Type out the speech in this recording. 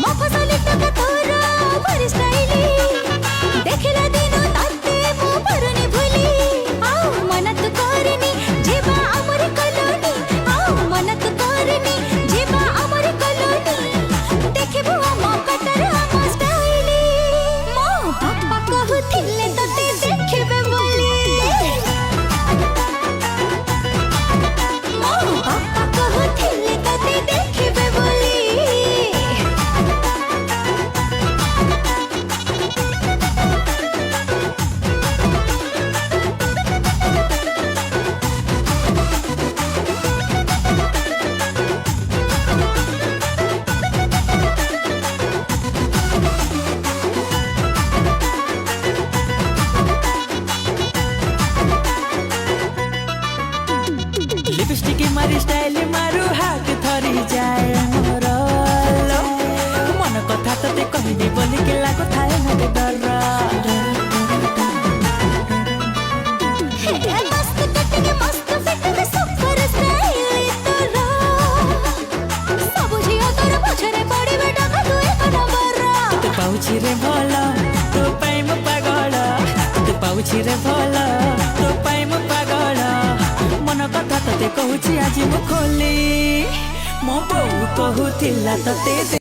मफसली टका तोर भारी स्टाइली देखिला दिन ताते मो परनी भूली आओ मन तू करनी जेबा हमर कलोनी आओ मन तू करनी जेबा हमर कलोनी देखिबो हम कटर हम स्टाइली मो पापा कहथिले तते देखबे बोली मो पापा कहथिले तते देखबे बोली लिपस्टिक मारी स्टाइल मारू हाथ थरी जाए मोर मन कथा तते कहबे बोली के लागो थाए मते डर हे मस्त कटिंग मस्त फिट में सुपर स्टाइल तोरा सब झिया तोर पछरे पड़ी बेटा का तू एक नंबर तो पाउछि रे भला तो पाई म पागल तो पाउछि रे भला तो पाई म पागल मन कथा तते कहूछि आज मु खोली मो बहू कहूथिला तते